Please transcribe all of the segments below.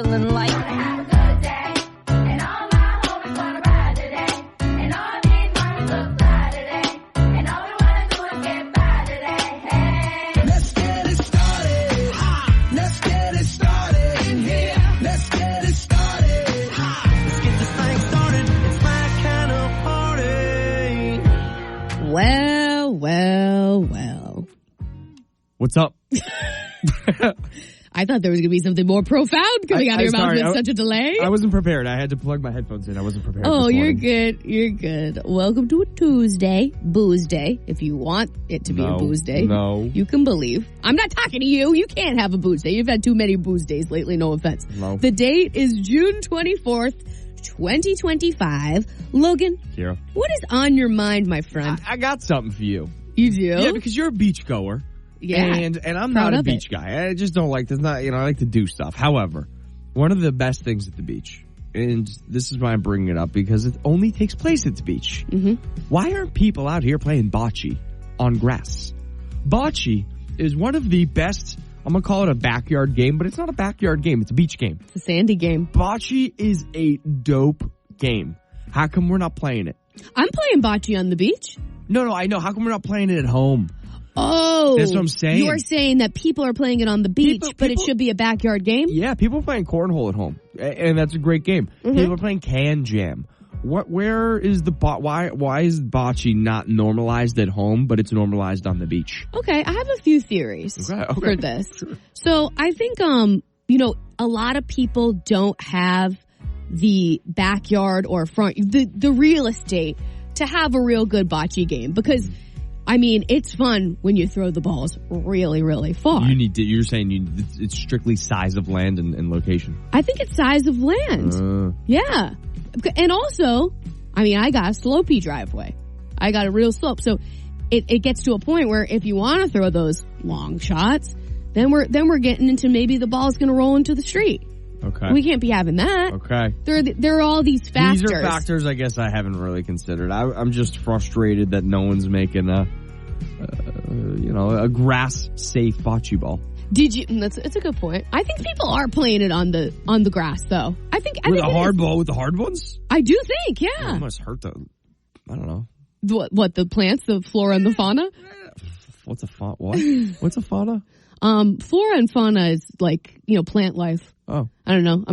feeling like. Have a good day, and all my homies wanna ride today, and all these mamas look fly today, and all we wanna do is get by today. Hey. Let's get it started. Let's get it started in here. Let's get it started. Let's get this thing started. It's my kind of party. Well. What's up? I thought there was going to be something more profound coming out of your mouth with such a delay. I wasn't prepared. I had to plug my headphones in. I wasn't prepared. Oh, you're good. You're good. Welcome to a Tuesday, Booze Day. If you want it to be a Booze Day, you can believe. I'm not talking to you. You can't have a Booze Day. You've had too many Booze Days lately. No offense. No. The date is June 24th, 2025. Logan, Kira, what is on your mind, my friend? I got something for you. You do? Yeah, because you're a beach goer. Yeah. And I'm not a beach guy. I just don't like this. I like to do stuff. However, one of the best things at the beach, and this is why I'm bringing it up, because it only takes place at the beach. Mm-hmm. Why aren't people out here playing bocce on grass? Bocce is one of the best, I'm going to call it a backyard game, but it's not a backyard game. It's a beach game. It's a sandy game. Bocce is a dope game. How come we're not playing it? I'm playing bocce on the beach. No, I know. How come we're not playing it at home? Oh. That's what I'm saying. You're saying that people are playing it on the beach, but it should be a backyard game? Yeah, people are playing cornhole at home, and that's a great game. Mm-hmm. People are playing can jam. Where is the why is bocce not normalized at home, but it's normalized on the beach? Okay, I have a few theories for this. Sure. So I think, a lot of people don't have the backyard or front, the real estate to have a real good bocce game because, it's fun when you throw the balls really, really far. You're saying it's strictly size of land and location. I think it's size of land. Yeah. And also, I got a slopey driveway. I got a real slope. So it gets to a point where if you want to throw those long shots, then we're getting into maybe the ball's going to roll into the street. Okay. We can't be having that. Okay. There are all these factors. These are factors I guess I haven't really considered. I'm just frustrated that no one's making a grass-safe bocce ball. Did you? It's a good point. I think people are playing it on the grass, though. I think a hard ball with the hard ones? I do think, yeah. Well, it must hurt the, I don't know. What, the plants, the flora and the fauna? What's a fauna? What? What's a fauna? Flora and fauna is like, plant life. Oh. I don't know.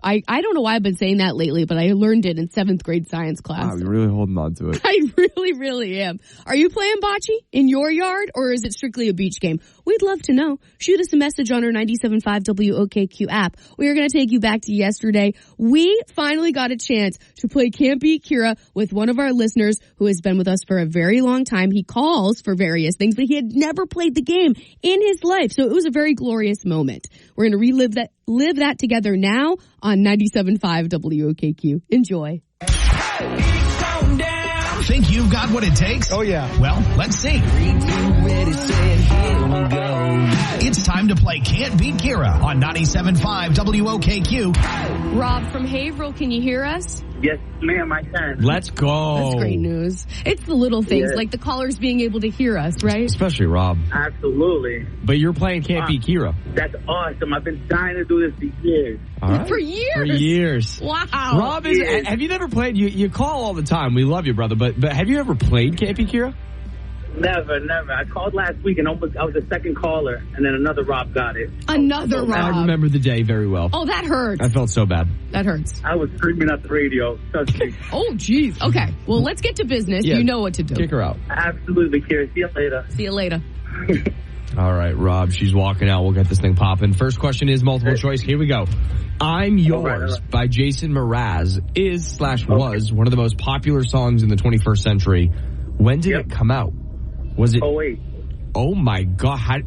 I don't know why I've been saying that lately, but I learned it in 7th grade science class. Wow, you're really holding on to it. I really, really am. Are you playing bocce in your yard, or is it strictly a beach game? We'd love to know. Shoot us a message on our 97.5 WOKQ app. We are going to take you back to yesterday. We finally got a chance to play Can't Beat Kira with one of our listeners who has been with us for a very long time. He calls for various things, but he had never played the game in his life, so it was a very glorious moment. We're going to relive that together now on 97.5 WOKQ. Enjoy. Think you've got what it takes? Oh, yeah. Well, let's see. It's time to play Can't Beat Kira on 97.5 WOKQ. Rob from Haverhill, can you hear us? Yes, ma'am, I can. Let's go. That's great news. It's the little things, like the callers being able to hear us, right? Especially Rob. Absolutely. But you're playing Can't Beat Kira. That's awesome. I've been dying to do this for years. All right. For years? For years. Wow. Rob, have you never played? You call all the time. We love you, brother. But have you ever played Can't Beat Kira? Never. I called last week and I was the second caller, and then another Rob got it. Another Rob. I remember the day very well. Oh, that hurts. I felt so bad. That hurts. I was screaming at the radio. Trust me. Oh, jeez. Okay. Well, let's get to business. Yeah. You know what to do. Kick her out. Absolutely, Kira. See you later. See you later. All right, Rob. She's walking out. We'll get this thing popping. First question is multiple choice. Here we go. I'm Yours by Jason Mraz was one of the most popular songs in the 21st century. When did it come out? Was it? 08. Oh, my God.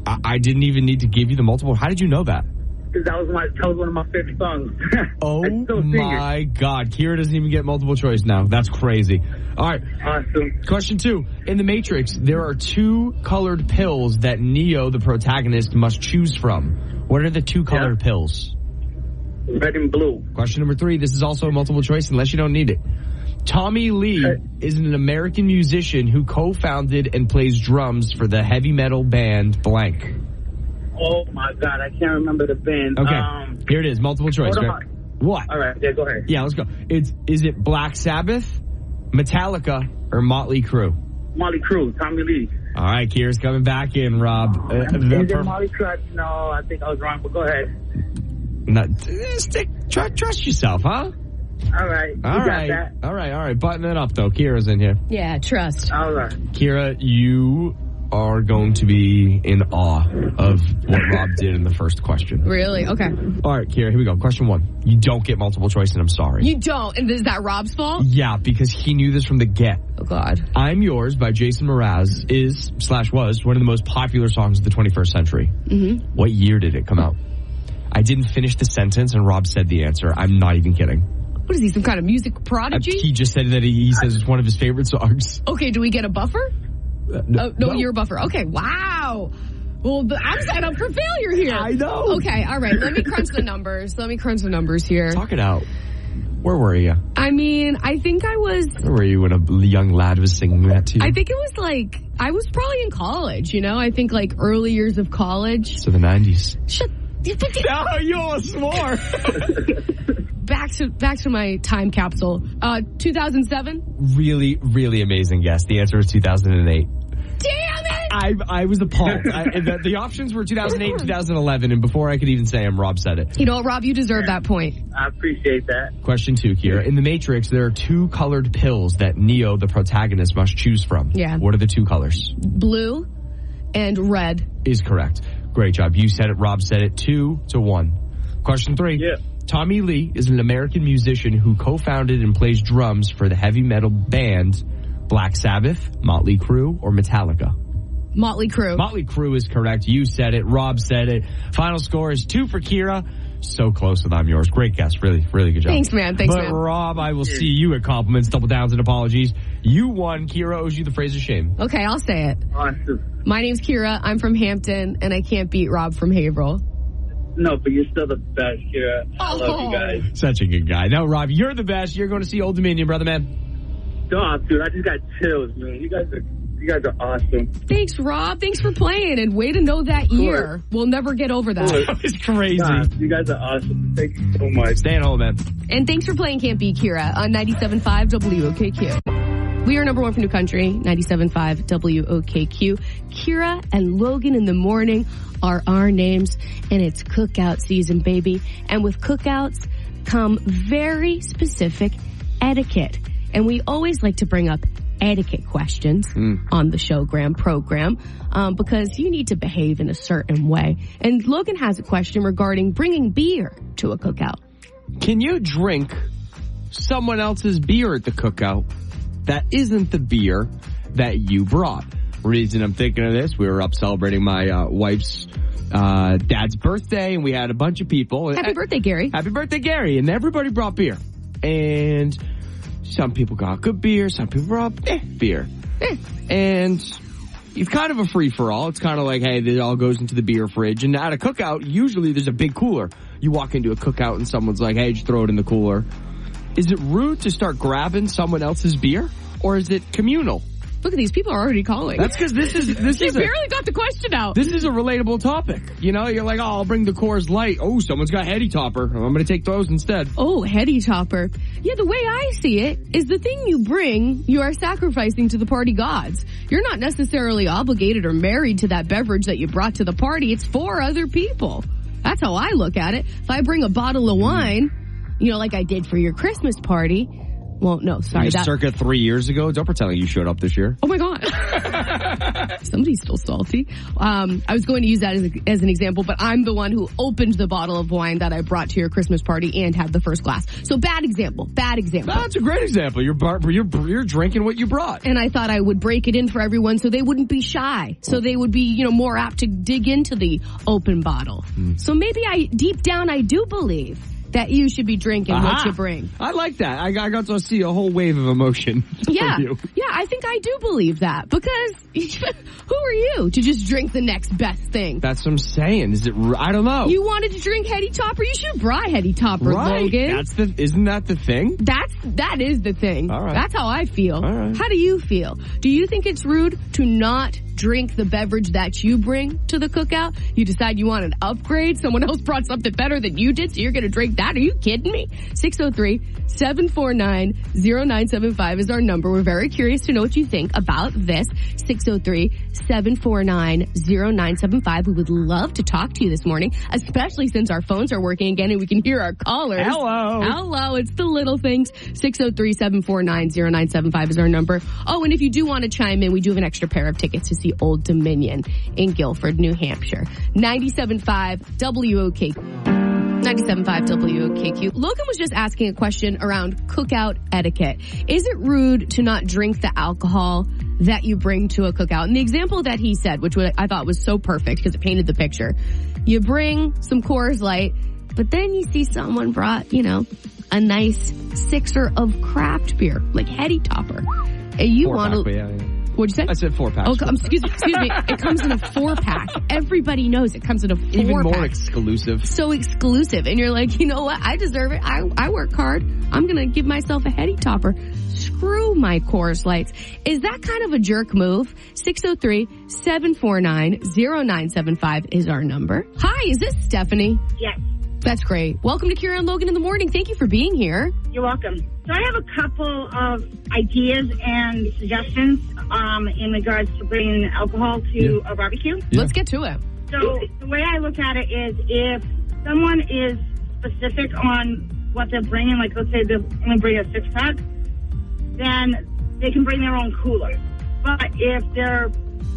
I didn't even need to give you the multiple. How did you know that? Because that was one of my favorite songs. Oh, my God. Kira doesn't even get multiple choice now. That's crazy. All right. Awesome. Question 2. In The Matrix, there are 2 colored pills that Neo, the protagonist, must choose from. What are the 2 colored pills? Red and blue. Question number 3. This is also a multiple choice unless you don't need it. Tommy Lee is an American musician who co-founded and plays drums for the heavy metal band blank. Oh, my God. I can't remember the band. Okay. Here it is. Multiple choice. hold Right? on. What? All right. Yeah, go ahead. Yeah, let's go. Is it Black Sabbath, Metallica, or Motley Crue? Molly Crue, Tommy Lee. All right, Kira's coming back in, Rob. Is it Molly Crue? No, I think I was wrong, but go ahead. Trust yourself, huh? All right. All You right. got that. All right. Button it up, though. Kira's in here. Yeah, trust. All right. Kira, you are going to be in awe of what Rob did in the first question. Really? Okay. All right, Kira, here we go. Question 1. You don't get multiple choice, and I'm sorry. You don't. And is that Rob's fault? Yeah, because he knew this from the get. Oh, God. I'm Yours by Jason Mraz was one of the most popular songs of the 21st century. Mm-hmm. What year did it come out? I didn't finish the sentence, and Rob said the answer. I'm not even kidding. What is he, some kind of music prodigy? He just said that he says it's one of his favorite songs. Okay, do we get a buffer? No, you're a buffer. Okay, wow. Well, I'm set up for failure here. I know. Okay, all right. Let me crunch the numbers here. Talk it out. Where were you? I mean, I think I was... Where were you when a young lad was singing that to you? I think it was like... I was probably in college, you know? I think like early years of college. So the 90s. Shut... No, you almost swore. Back to my time capsule. 2007? Really, really amazing guess. The answer was 2008. Damn it! I was appalled. The options were 2008, 2011, and before I could even say them, Rob said it. You know what, Rob? You deserve that point. I appreciate that. Question 2, Kira. In The Matrix, there are 2 colored pills that Neo, the protagonist, must choose from. Yeah. What are the 2 colors? Blue and red. Is correct. Great job. You said it. Rob said it. 2-1. Question 3. Yeah. Tommy Lee is an American musician who co-founded and plays drums for the heavy metal band Black Sabbath, Motley Crue, or Metallica. Motley Crue. Motley Crue is correct. You said it. Rob said it. Final score is 2 for Kira. So close with I'm Yours. Great guess. Really, really good job. Thanks, man. But Rob, I will see you at compliments, double downs, and apologies. You won. Kira owes you the phrase of shame. Okay, I'll say it. Awesome. My name's Kira. I'm from Hampton, and I can't beat Rob from Haverhill. No, but you're still the best, Kira. I love you guys. Such a good guy. No, Rob, you're the best. You're going to see Old Dominion, brother man. Stop, dude. I just got chills, man. You guys are awesome. Thanks, Rob. Thanks for playing, and way to know that year. We'll never get over that. That was crazy. God, you guys are awesome. Thank you so much. Stay at home, man. And thanks for playing Can't Beat Kira on 97.5 WOKQ. We are number 1 for New Country, 97.5 WOKQ. Kira and Logan in the morning are our names, and it's cookout season, baby. And with cookouts come very specific etiquette. And we always like to bring up etiquette questions on the showgram program because you need to behave in a certain way. And Logan has a question regarding bringing beer to a cookout. Can you drink someone else's beer at the cookout that isn't the beer that you brought? Reason I'm thinking of this, we were up celebrating my wife's dad's birthday, and we had a bunch of people. Happy birthday, Gary. Happy birthday, Gary. And everybody brought beer. And some people got good beer, some people brought beer. And it's kind of a free-for-all. It's kind of like, hey, it all goes into the beer fridge. And at a cookout, usually there's a big cooler. You walk into a cookout and someone's like, hey, just throw it in the cooler. Is it rude to start grabbing someone else's beer? Or is it communal? Look at these people are already calling. That's because this is barely got the question out. This is a relatable topic. You know, you're like, oh, I'll bring the Coors Light. Oh, someone's got Heady Topper. I'm going to take those instead. Oh, Heady Topper. Yeah, the way I see it is the thing you bring, you are sacrificing to the party gods. You're not necessarily obligated or married to that beverage that you brought to the party. It's for other people. That's how I look at it. If I bring a bottle of wine, you know, like I did for your Christmas party. Well, no, sorry. Circa 3 years ago? Don't pretend like you showed up this year. Oh, my God. Somebody's still salty. I was going to use that as an example, but I'm the one who opened the bottle of wine that I brought to your Christmas party and had the first glass. So bad example. Bad example. No, that's a great example. You're drinking what you brought. And I thought I would break it in for everyone so they wouldn't be shy. So they would be, you know, more apt to dig into the open bottle. So maybe deep down I do believe that you should be drinking what you bring. I like that. I got to see a whole wave of emotion. Yeah. From you. Yeah, I think I do believe that because who are you to just drink the next best thing? That's what I'm saying. Is it? I don't know. You wanted to drink Heady Topper? You should have brought Heady Topper, right. Logan. Isn't that the thing? That is the thing. All right. That's how I feel. All right. How do you feel? Do you think it's rude to not drink the beverage that you bring to the cookout. You decide you want an upgrade. Someone else brought something better than you did, so you're going to drink that. Are you kidding me? 603-749-0975 is our number. We're very curious to know what you think about this. 603-749-0975. We would love to talk to you this morning, especially since our phones are working again and we can hear our callers. Hello. It's the little things. 603-749-0975 is our number. Oh, and if you do want to chime in, we do have an extra pair of tickets to see Old Dominion in Guilford, New Hampshire. 97.5 WOKQ. 97.5 WOKQ. Logan was just asking a question around cookout etiquette. Is it rude to not drink the alcohol that you bring to a cookout? And the example that he said, which I thought was so perfect because it painted the picture. You bring some Coors Light, but then you see someone brought, a nice sixer of craft beer, like Heady Topper. And you want to... What'd you say? I said 4-pack. Oh, excuse me. It comes in a 4-pack. Everybody knows it comes in a 4-pack. Even more exclusive. So exclusive. And you're like, you know what? I deserve it. I work hard. I'm going to give myself a Heady Topper. Screw my Coors Lights. Is that kind of a jerk move? 603-749-0975 is our number. Hi, is this Stephanie? Yes. That's great. Welcome to Kira and Logan in the morning. Thank you for being here. You're welcome. So I have a couple of ideas and suggestions in regards to bringing alcohol to a barbecue. Yeah. Let's get to it. So the way I look at it is if someone is specific on what they're bringing, like let's say they're going to bring a 6-pack, then they can bring their own cooler. But if they're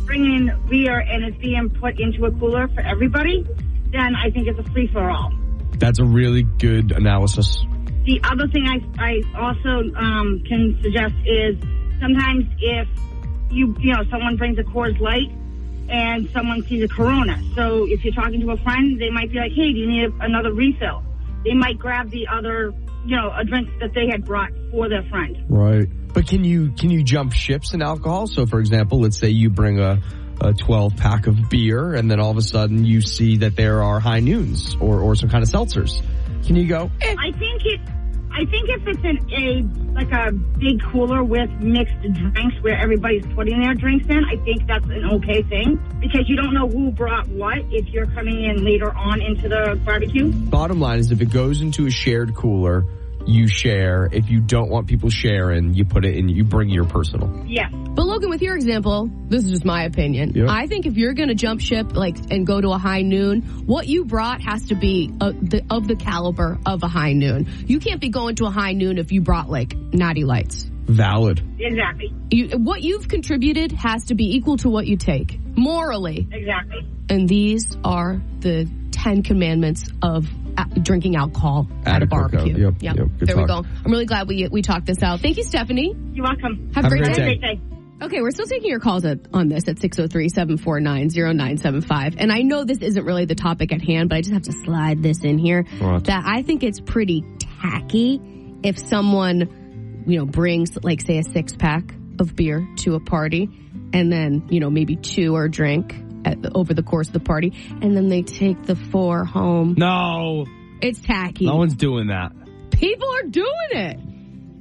bringing beer and it's being put into a cooler for everybody, then I think it's a free-for-all. That's a really good analysis. The other thing I also can suggest is sometimes if someone brings a Coors Light and someone sees a Corona. So if you're talking to a friend, they might be like, hey, do you need another refill? They might grab the other, a drink that they had brought for their friend. Right. But can you jump ships in alcohol? So, for example, let's say you bring a 12-pack of beer, and then all of a sudden you see that there are high noons or some kind of seltzers. Can you go? I think if it's a big cooler with mixed drinks where everybody's putting their drinks in, I think that's an okay thing because you don't know who brought what if you're coming in later on into the barbecue. Bottom line is if it goes into a shared cooler, you share. If you don't want people sharing, you put it in, you bring your personal. Yeah. But Logan, with your example, this is just my opinion. Yep. I think if you're going to jump ship and go to a high noon, what you brought has to be of the caliber of a high noon. You can't be going to a high noon if you brought Natty Lights. Valid. Exactly. What you've contributed has to be equal to what you take, morally. Exactly. And these are the 10 commandments of drinking alcohol at a barbecue. Yep. There we go. I'm really glad we talked this out. Thank you, Stephanie. You're welcome. Have a great day. Okay, we're still taking your calls on this at 603-749-0975. And I know this isn't really the topic at hand, but I just have to slide this in here. Right. That I think it's pretty tacky if someone, brings, say, a 6-pack of beer to a party and then, maybe 2 or drink over the course of the party, and then they take the 4 home. No. It's tacky. No one's doing that. People are doing it.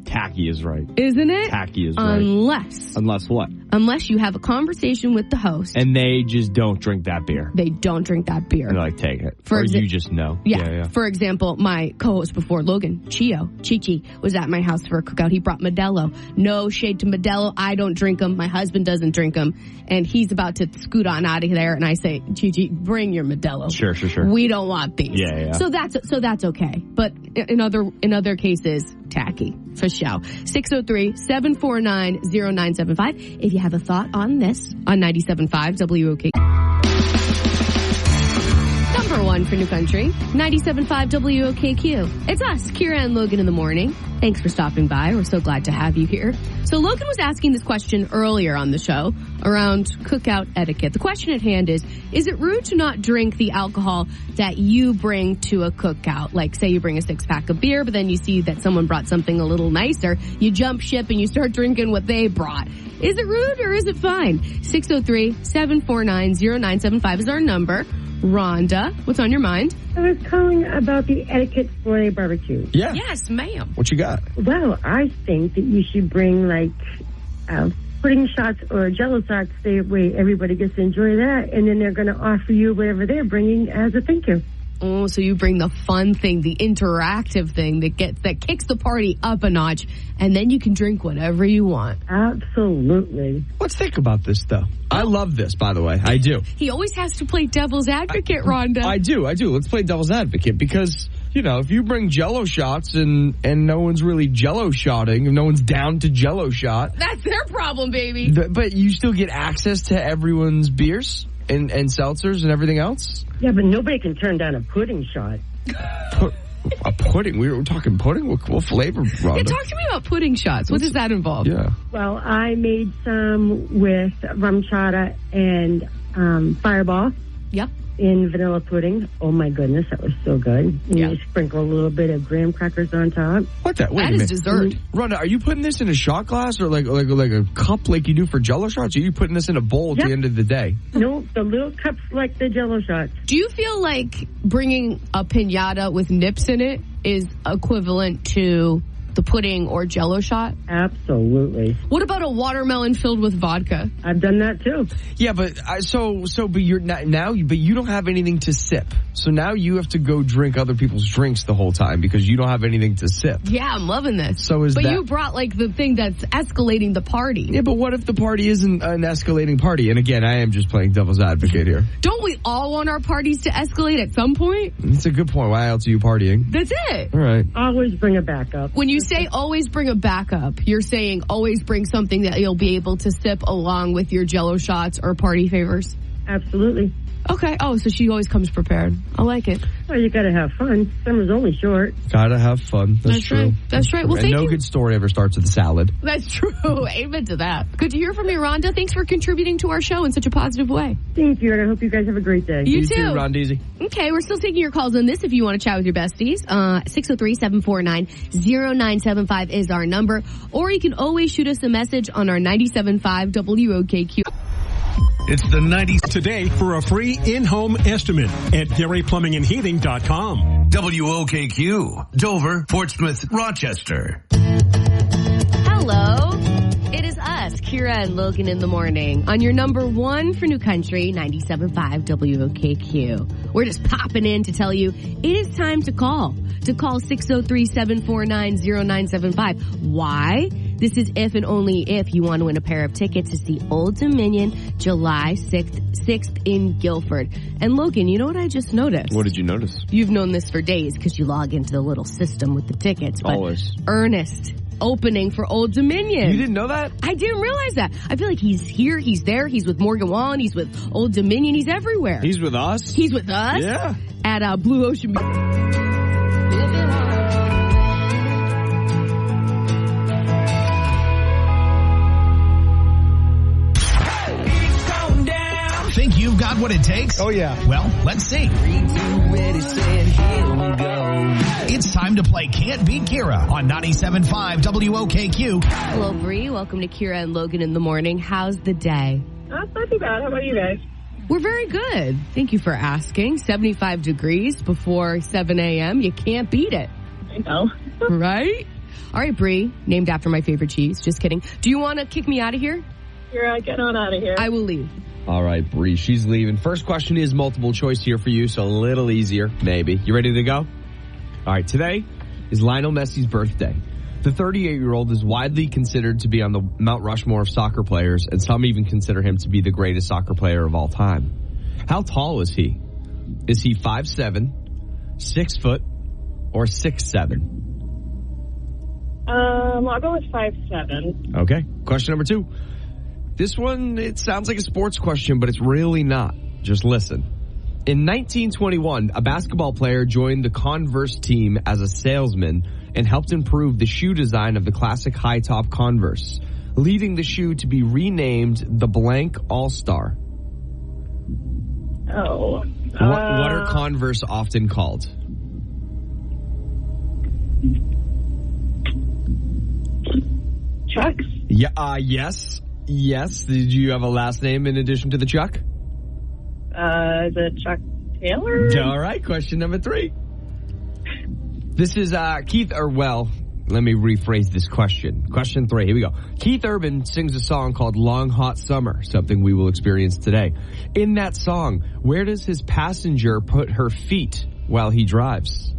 Tacky is right. Isn't it? Tacky is right. Unless what? Unless you have a conversation with the host. And they just don't drink that beer. They don't drink that beer. And they're like, take it. You just know. Yeah. For example, my co-host before, Logan, Chichi, was at my house for a cookout. He brought Modelo. No shade to Modelo. I don't drink them. My husband doesn't drink them. And he's about to scoot on out of there. And I say, Chichi, bring your Modelo. Sure. We don't want these. Yeah. So that's okay. But in other cases, tacky. For show. 603-749-0975. If you have a thought on this on 97.5 WOKQ. Number 1 for New Country, 97.5 WOKQ. It's us, Kira and Logan in the morning. Thanks for stopping by. We're so glad to have you here. So Logan was asking this question earlier on the show around cookout etiquette. The question at hand is it rude to not drink the alcohol that you bring to a cookout? Like, say you bring a 6-pack of beer, but then you see that someone brought something a little nicer. You jump ship and you start drinking what they brought. Is it rude or is it fine? 603-749-0975 is our number. Rhonda, what's on your mind? I was calling about the etiquette for a barbecue. Yeah. Yes, ma'am. What you got? Well, I think that you should bring a pudding shots or Jello shots, everybody gets to enjoy that, and then they're going to offer you whatever they're bringing as a thank you. Oh, so you bring the fun thing, the interactive thing that kicks the party up a notch, and then you can drink whatever you want. Absolutely. Let's think about this, though. I love this, by the way. I do. He always has to play devil's advocate, Rhonda. I do. Let's play devil's advocate because, if you bring Jello shots and no one's really Jello shotting, and no one's down to Jello shot. That's their problem, baby. But you still get access to everyone's beers and seltzers and everything else? Yeah, but nobody can turn down a pudding shot. A pudding? We were talking pudding? What flavor, Rhonda? Yeah, talk to me about pudding shots. What does that involve? Yeah. Well, I made some with rum chata and Fireball. Yep. In vanilla pudding. Oh my goodness, that was so good. And you sprinkle a little bit of graham crackers on top. What the? Wait that a minute. Is dessert. Rhonda, are you putting this in a shot glass or like a cup like you do for Jello shots? Or are you putting this in a bowl at the end of the day? No, the little cups like the Jello shots. Do you feel like bringing a piñata with nips in it is equivalent to the pudding or Jello shot? Absolutely. What about a watermelon filled with vodka? I've done that too. Yeah, but but you're now, but you don't have anything to sip. So now you have to go drink other people's drinks the whole time because you don't have anything to sip. Yeah, I'm loving this. So but you brought like the thing that's escalating the party. Yeah, but what if the party isn't an escalating party? And again, I am just playing devil's advocate here. Don't we all want our parties to escalate at some point? It's a good point. Why else are you partying? That's it. All right. Always bring a backup. When you say always bring a backup, you're saying always bring something that you'll be able to sip along with your Jello shots or party favors? Absolutely. Okay. Oh, so she always comes prepared. I like it. Well, you got to have fun. Summer's only short. Gotta have fun. That's true. Right. That's right. Well, and no good story ever starts with a salad. That's true. Amen to that. Good to hear from you, Rhonda. Thanks for contributing to our show in such a positive way. Thank you, and I hope you guys have a great day. You too, Rondeezy. Okay, we're still taking your calls on this if you want to chat with your besties. 603-749-0975 is our number. Or you can always shoot us a message on our 97.5 WOKQ. It's the 90s today for a free in-home estimate at GaryPlumbingandHeating.com. WOKQ, Dover, Portsmouth, Rochester. Hello. It is us, Kira and Logan in the morning on your number one for New Country, 97.5 WOKQ. We're just popping in to tell you it is time to call. To call 603-749-0975. Why? This is if and only if you want to win a pair of tickets to see Old Dominion July 6th in Guilford. And Logan, you know what I just noticed? What did you notice? You've known this for days because you log into the little system with the tickets. But always. Ernest opening for Old Dominion. You didn't know that? I didn't realize that. I feel like he's here, he's there, he's with Morgan Wallen, he's with Old Dominion, he's everywhere. He's with us? He's with us? Yeah. At Blue Ocean. Think you've got what it takes? Oh, yeah. Well, let's see. It's time to play Can't Beat Kira on 97.5 WOKQ. Hello, Bree. Welcome to Kira and Logan in the morning. How's the day? Not too bad. How about you guys? We're very good. Thank you for asking. 75 degrees before 7 a.m. You can't beat it. I know. Right? All right, Bree. Named after my favorite cheese. Just kidding. Do you want to kick me out of here? Kira, get on out of here. I will leave. All right, Bree, she's leaving. First question is multiple choice here for you, so a little easier, maybe. You ready to go? All right, today is Lionel Messi's birthday. The 38-year-old is widely considered to be on the Mount Rushmore of soccer players, and some even consider him to be the greatest soccer player of all time. How tall is he? Is he 5'7", 6 foot, or 6'7"? I'll go with 5'7". Okay. Question number 2. This one, it sounds like a sports question, but it's really not. Just listen. In 1921, a basketball player joined the Converse team as a salesman and helped improve the shoe design of the classic high-top Converse, leading the shoe to be renamed the blank All-Star. Oh. What are Converse often called? Chucks? Yeah. Yes. Yes. Did you have a last name in addition to the Chuck? Is it Chuck Taylor? All right. Question number 3. This is Keith let me rephrase this question. Question 3, here we go. Keith Urban sings a song called Long Hot Summer, something we will experience today. In that song, where does his passenger put her feet while he drives?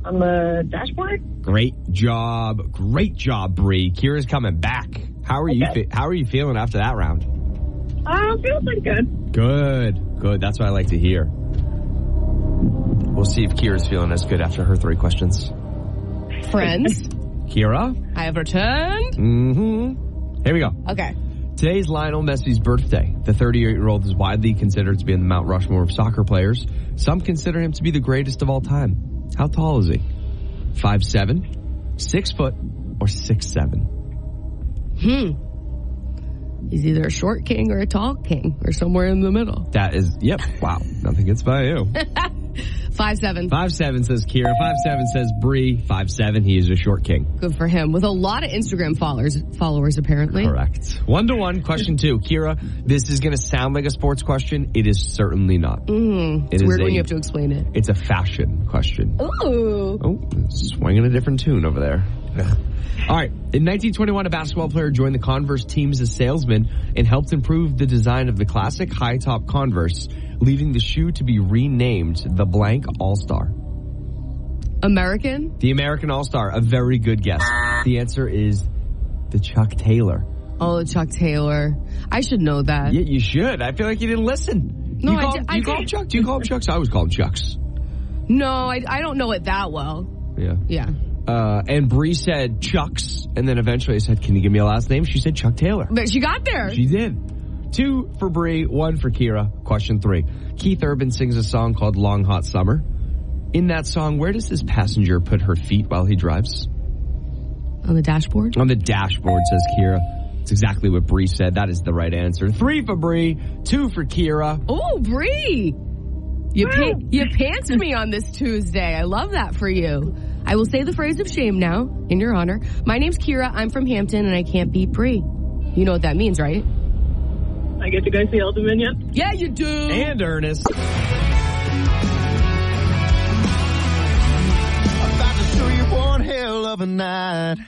On the dashboard? Great job, Bree. Kira's coming back. How are you feeling after that round? Feels pretty good. Good. That's what I like to hear. We'll see if Kira's feeling as good after her 3 questions. Friends, Kira? I have returned. Mm-hmm. Here we go. Okay. Today's Lionel Messi's birthday. The 38-year-oold is widely considered to be in the Mount Rushmore of soccer players. Some consider him to be the greatest of all time. How tall is he? 5'7", 6 foot, or 6'7"? He's either a short king or a tall king, or somewhere in the middle. That is, yep. Wow. Nothing gets by you. 5'7". 5'7" says Kira. 5'7" says Bree. 5'7", he is a short king. Good for him. With a lot of Instagram followers apparently. Correct. 1-1. Question 2. Kira, this is going to sound like a sports question. It is certainly not. It's weird when you have to explain it. It's a fashion question. Ooh. Oh, swinging a different tune over there. All right. In 1921, a basketball player joined the Converse team as a salesman and helped improve the design of the classic high-top Converse, leading the shoe to be renamed the blank All-Star. American? The American All-Star. A very good guess. The answer is the Chuck Taylor. Oh, Chuck Taylor. I should know that. Yeah, you should. I feel like you didn't listen. No, you call him Chuck? Do you call him Chucks? I always call him Chucks. No, I don't know it that well. Yeah. Yeah. And Bree said Chucks, and then eventually I said, can you give me a last name? She said Chuck Taylor. But she got there. She did. 2 for Bree, 1 for Kira. Question 3. Keith Urban sings a song called Long Hot Summer. In that song, where does his passenger put her feet while he drives? On the dashboard? On the dashboard, says Kira. It's exactly what Bree said. That is the right answer. 3 for Bree, 2 for Kira. Oh, Bree! You pantsed me on this Tuesday. I love that for you. I will say the phrase of shame now, in your honor. My name's Kira. I'm from Hampton, and I can't beat Bree. You know what that means, right? I get to go see Old Dominion? Yeah, you do. And Ernest.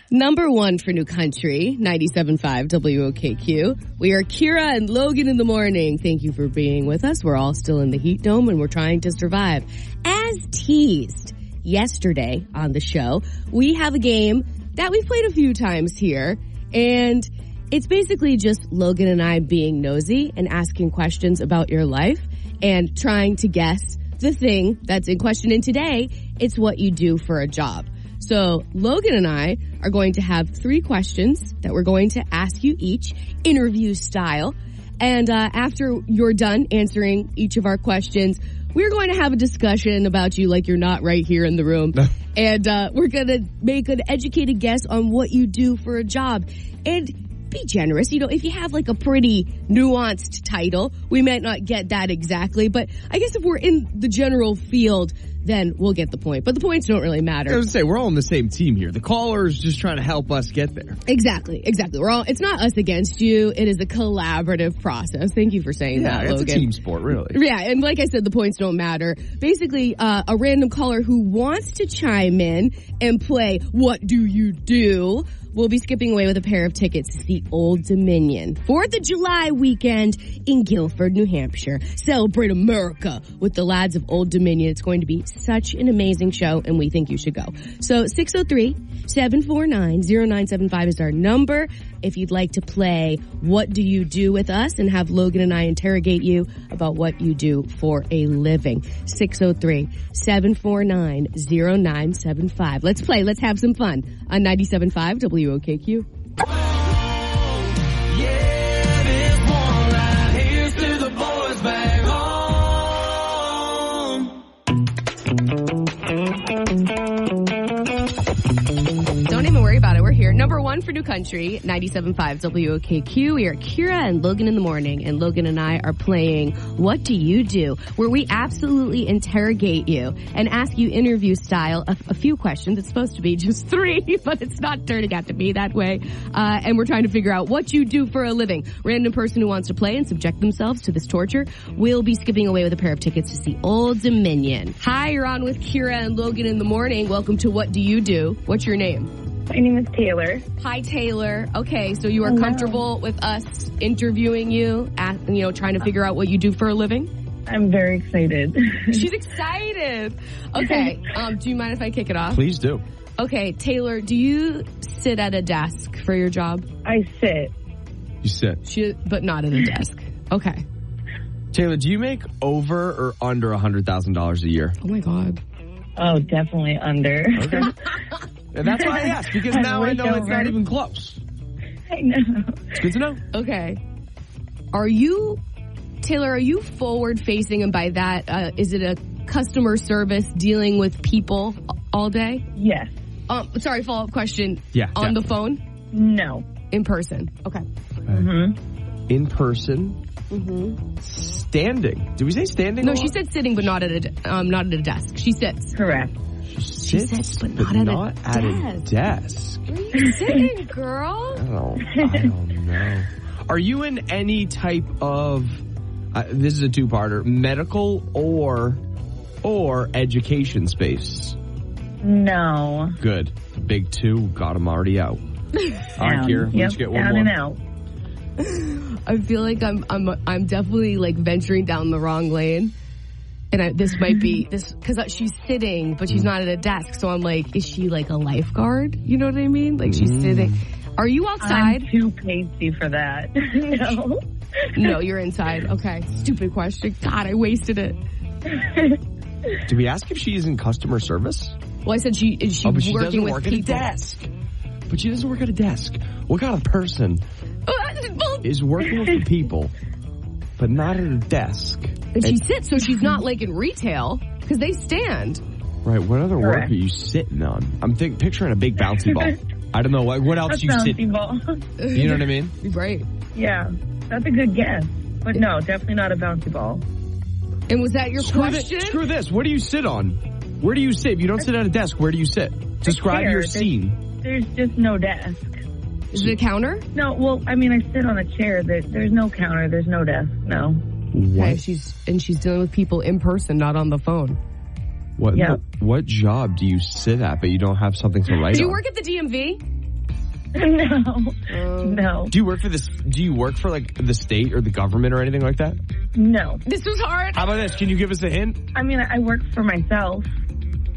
Number 1 for New Country, 97.5 WOKQ. We are Kira and Logan in the morning. Thank you for being with us. We're all still in the heat dome, and we're trying to survive. As teased yesterday on the show, we have a game that we've played a few times here, and it's basically just Logan and I being nosy and asking questions about your life and trying to guess the thing that's in question. And today, it's what you do for a job. So Logan and I are going to have 3 questions that we're going to ask you each, interview style. And after you're done answering each of our questions, we're going to have a discussion about you like you're not right here in the room. And we're going to make an educated guess on what you do for a job. And be generous. You know, if you have like a pretty nuanced title, we might not get that exactly. But I guess if we're in the general field, then we'll get the point. But the points don't really matter. I was going to say, we're all on the same team here. The caller is just trying to help us get there. Exactly. It's not us against you. It is a collaborative process. Thank you for saying that, Logan. It's a team sport, really. Yeah, and like I said, the points don't matter. Basically, a random caller who wants to chime in and play What Do You Do? We'll be skipping away with a pair of tickets to see Old Dominion. 4th of July weekend in Guilford, New Hampshire. Celebrate America with the lads of Old Dominion. It's going to be such an amazing show, and we think you should go. So 603-749-0975 is our number. If you'd like to play What Do You Do with us and have Logan and I interrogate you about what you do for a living. 603-749-0975. Let's play. Let's have some fun on 97.5 WOKQ. Don't even worry about it. We're here. Number 1 for New Country, 97.5 WOKQ. We are Kira and Logan in the morning, and Logan and I are playing What Do You Do? Where we absolutely interrogate you and ask you interview style a few questions. It's supposed to be just 3, but it's not turning out to be that way. And we're trying to figure out what you do for a living. Random person who wants to play and subject themselves to this torture will be skipping away with a pair of tickets to see Old Dominion. Hi, you're on with Kira and Logan in the morning. Welcome to What Do You Do? What's your name? My name is Taylor. Hi, Taylor. Okay, so you are Hello. comfortable with us interviewing you, trying to figure out what you do for a living? I'm very excited. She's excited. Okay, do you mind if I kick it off? Please do. Okay, Taylor, do you sit at a desk for your job? I sit. You sit. But not at a desk. Okay. Taylor, do you make over or under $100,000 a year? Oh, my God. Oh, definitely under. Okay. And that's why I asked, because now I know it's not even close. I know. It's good to know. Okay. Taylor, are you forward-facing, and by that, is it a customer service dealing with people all day? Yes. Sorry, follow-up question. Yeah. On the phone? No. In person. Okay. Mm-hmm. In person. Mm-hmm. Standing. Did we say standing? No, she said sitting, but not at a desk. She sits. Correct. She sits, but not at a desk. Where are you sitting, girl? I don't know. Are you in any type of, this is a two-parter, medical or education space? No. Good. Big two. Got him already out. All right, Kira, let's get one down more. And out. I feel like I'm definitely like venturing down the wrong lane. And this might be this because she's sitting, but she's not at a desk. So I'm like, is she like a lifeguard? You know what I mean? Like she's sitting. Are you outside? I'm too pasty for that. No. No, you're inside. Okay. Stupid question. God, I wasted it. Did we ask if she's in customer service? Well, I said is she but she working doesn't with work people? at a desk. But she doesn't work at a desk. What kind of person is working with the people, but not at a desk? And she sits, so she's not like in retail because they stand. Right. What other work are you sitting on? I'm picturing a big bouncy ball. I don't know. What else you sit? Ball. You know what I mean? Right. Yeah. That's a good guess. But no, definitely not a bouncy ball. And was that your question? Screw this. What do you sit on? Where do you sit? If you don't sit at a desk, where do you sit? Describe your scene. There's just no desk. Is it a counter? No, well, I mean, I sit on a chair. There's no counter. There's no desk. No. Okay, she's dealing with people in person, not on the phone. What job do you sit at, but you don't have something to write on? Do you work at the DMV? No. Do you work for this? Do you work for like the state or the government or anything like that? No. This was hard. How about this? Can you give us a hint? I mean, I work for myself.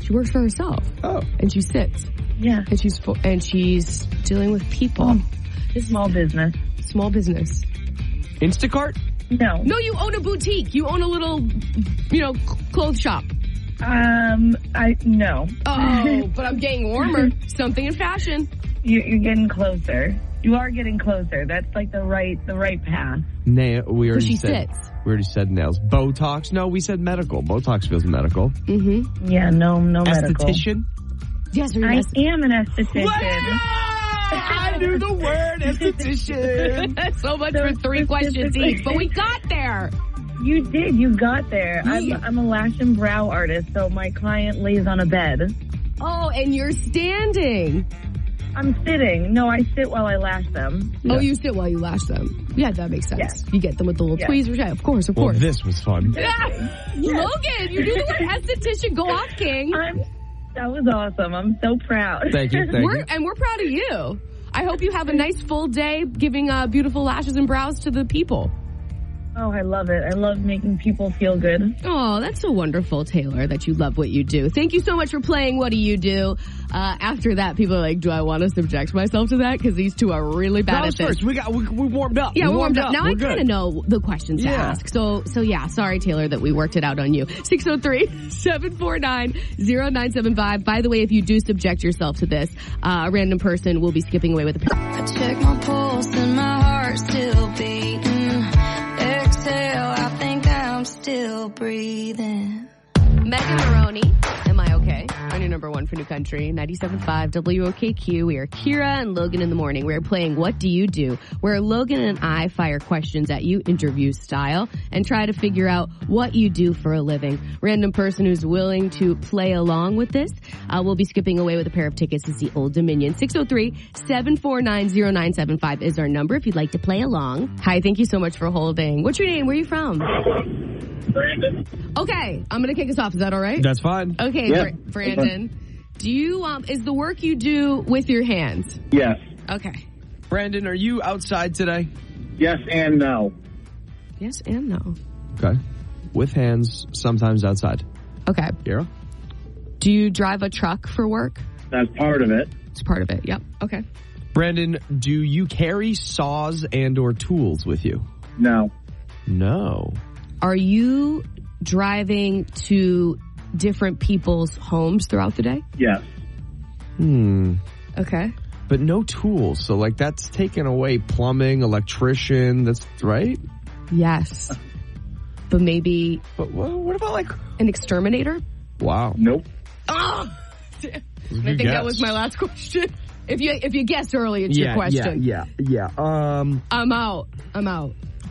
She works for herself. Oh. And she sits. Yeah. And she's dealing with people. Small business. Small business. Instacart? No. No, you own a boutique. You own a little, clothes shop. No. Oh, but I'm getting warmer. Something in fashion. You're getting closer. You are getting closer. That's like the right path. We already said. Sits. We already said nails. Botox? No, we said medical. Botox feels medical. Mm-hmm. Yeah, no medical. Esthetician? Yes, I am an esthetician. I knew the word esthetician. So much for 3 questions each, but we got there. You did. You got there. I'm a lash and brow artist, so my client lays on a bed. Oh, and you're standing. I'm sitting. No, I sit while I lash them. Yeah. Oh, you sit while you lash them. Yeah, that makes sense. Yeah. You get them with the little tweezers. Yeah, of course. Well, this was fun. Logan, you do the word esthetician. Go off, King. That was awesome. I'm so proud. Thank you. And we're proud of you. I hope you have a nice full day giving beautiful lashes and brows to the people. Oh, I love it. I love making people feel good. Oh, that's so wonderful, Taylor, that you love what you do. Thank you so much for playing What Do You Do? After that, people are like, do I want to subject myself to that? Because these two are really bad at this. First. We warmed up. Yeah, we warmed up. Now We're I kind of know the questions to ask. So yeah, sorry, Taylor, that we worked it out on you. 603-749-0975. By the way, if you do subject yourself to this, a random person will be skipping away with a... I check my pulse and my heart's still beating. Exhale, I think I'm still breathing. Megan Maroney, Am I Okay? On your number 1 for New Country, 97.5 WOKQ. We are Kira and Logan in the morning. We're playing What Do You Do? Where Logan and I fire questions at you, interview style, and try to figure out what you do for a living. Random person who's willing to play along with this will be skipping away with a pair of tickets to see Old Dominion. 603-749-0975 is our number if you'd like to play along. Hi, thank you so much for holding. What's your name? Where are you from? Brandon. Okay, I'm going to kick us off. Is that all right? That's fine. Okay, Brandon. Do you, is the work you do with your hands? Yes. Okay. Brandon, are you outside today? Yes and no. Yes and no. Okay. With hands, sometimes outside. Okay. Kira? Do you drive a truck for work? That's part of it. It's part of it. Yep. Okay. Brandon, do you carry saws and or tools with you? No. No. Are you driving to different people's homes throughout the day? Yes. Okay. But no tools. So, like, that's taken away plumbing, electrician. That's right? Yes. But maybe... But what about, like... An exterminator? Wow. Nope. Oh! I think that was my last question. If you guessed early, it's your question. Yeah. I'm out.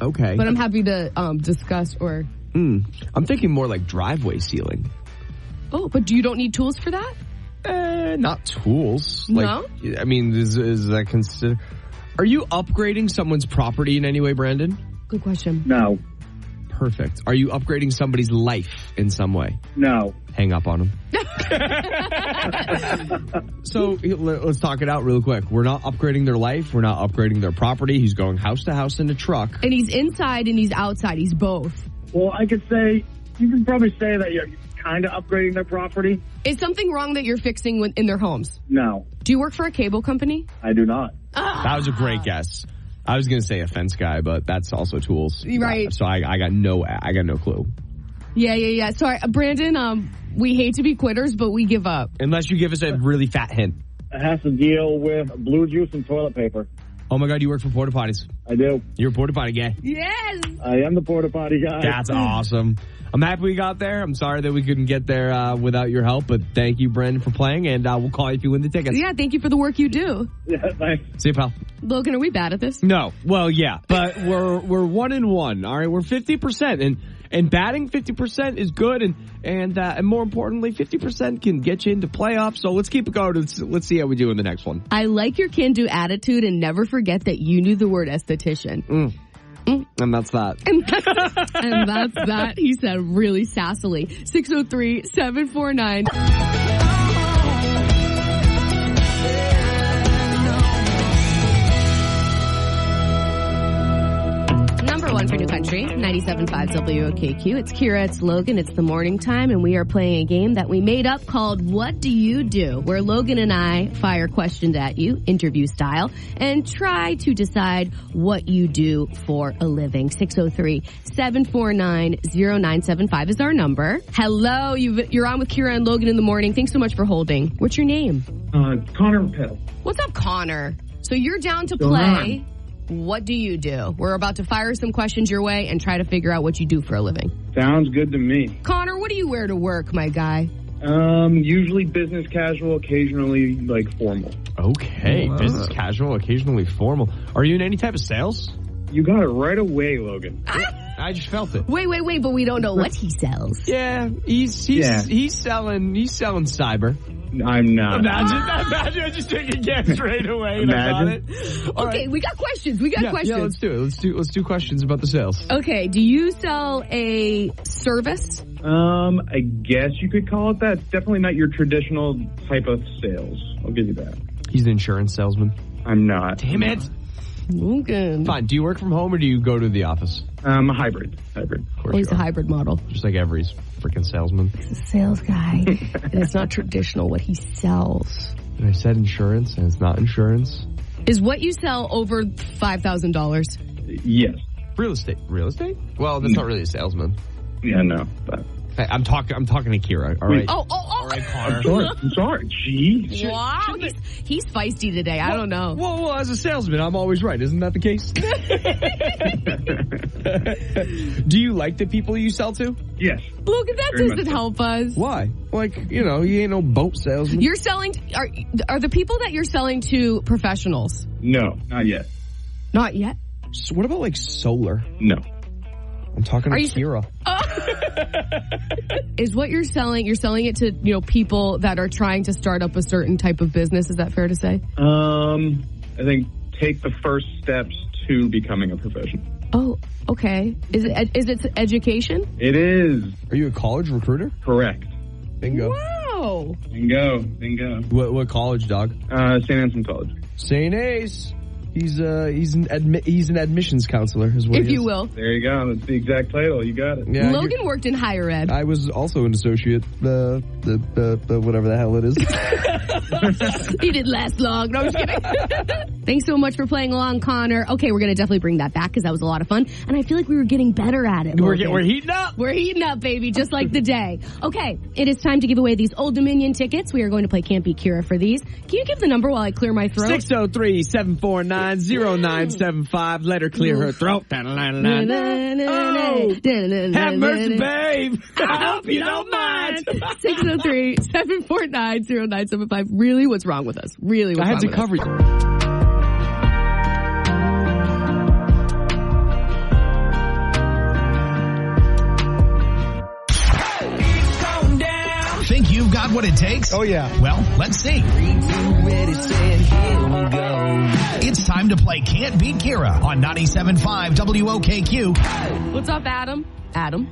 Okay. But I'm happy to discuss or... I'm thinking more like driveway sealing. Oh, but you don't need tools for that? Not tools. No? Like, I mean, is that consider... Are you upgrading someone's property in any way, Brandon? Good question. No. Perfect. Are you upgrading somebody's life in some way? No. Hang up on them. So let's talk it out real quick. We're not upgrading their life. We're not upgrading their property. He's going house to house in a truck. And he's inside and he's outside. He's both. Well, I could say, you can probably say that you're kind of upgrading their property. Is something wrong that you're fixing in their homes? No. Do you work for a cable company? I do not. That was a great guess. I was going to say a fence guy, but that's also tools. Right. So I got no clue. Yeah. Sorry, Brandon, we hate to be quitters, but we give up. Unless you give us a really fat hint. It has to deal with blue juice and toilet paper. Oh my God, you work for porta potties. I do. You're a porta potty guy. Yes. I am the porta potty guy. That's awesome. I'm happy we got there. I'm sorry that we couldn't get there without your help, but thank you, Brandon, for playing, and we'll call you if you win the tickets. Yeah, thank you for the work you do. Yeah, thanks. See you, pal. Logan, are we bad at this? No. Well, yeah, but we're 1-1. All right, we're 50%, and batting 50% is good, and more importantly, 50% can get you into playoffs. So let's keep it going. Let's see how we do in the next one. I like your can-do attitude, and never forget that you knew the word esthetician. And that's that. And that's that. He said really sassily. 603-749. Number one for New Country, 97.5 WOKQ. It's Kira, it's Logan, it's the morning time, and we are playing a game that we made up called What Do You Do? Where Logan and I fire questions at you, interview style, and try to decide what you do for a living. 603-749-0975 is our number. Hello, you're on with Kira and Logan in the morning. Thanks so much for holding. What's your name? Connor Pill. What's up, Connor? So you're down to play. What do you do? We're about to fire some questions your way and try to figure out what you do for a living. Sounds good to me. Connor, what do you wear to work, my guy? Usually business casual, occasionally like formal. Okay, business casual, occasionally formal. Are you in any type of sales? You got it right away, Logan. I just felt it. Wait, but we don't know what he sells. Yeah, he's selling cyber. I'm not. Imagine I just take a guess right away and I got it. All okay, right. we got questions. Yeah, let's do it. Let's do questions about the sales. Okay, do you sell a service? I guess you could call it that. It's definitely not your traditional type of sales. I'll give you that. He's an insurance salesman. I'm not. Damn it. Okay. Fine. Do you work from home or do you go to the office? A hybrid. Of course He's a hybrid model. Just like every freaking salesman. He's a sales guy. And it's not traditional what he sells. And I said insurance, and it's not insurance. Is what you sell over $5,000? Yes. Real estate? Well, that's not really a salesman. Yeah, no. But hey, I'm talking to Kira. All right. Oh. All right, Connor. I'm sorry. Jeez. Wow. He's feisty today. I don't know. Well, as a salesman, I'm always right. Isn't that the case? Do you like the people you sell to? Yes. Logan, that doesn't help us. Why? Like, you ain't no boat salesman. You're selling, are the people that you're selling to professionals? No, not yet. Not yet? So what about like solar? No. I'm talking to Kira. Is what you're selling it to, people that are trying to start up a certain type of business. Is that fair to say? I think take the first steps to becoming a professional. Oh, okay. Is it education? It is. Are you a college recruiter? Correct. Bingo. Wow. Bingo. Bingo. What college, dog? St. Anselm College. St. Ace. He's an admissions counselor, is what If he you is. will. There you go. That's the exact title. You got it. Yeah, Logan worked in higher ed. I was also an associate, the whatever the hell it is. He didn't last long. No, I'm just kidding. Thanks so much for playing along, Connor. Okay, we're going to definitely bring that back because that was a lot of fun. And I feel like we were getting better at it. We're Logan. heating up. We're heating up, baby, just like the day. Okay, it is time to give away these Old Dominion tickets. We are going to play Can't Beat Kira for these. Can you give the number while I clear my throat? 603-749-0975. Let her clear her throat. Oh, have mercy, babe. I hope you don't mind. 603-749-0975. Really, what's wrong with us? Really, what's I wrong had to with cover us? you. Think you've got what it takes? Oh, yeah. Well, let's see. It's time to play Can't Beat Kira on 97.5 WOKQ. What's up, Adam? Adam?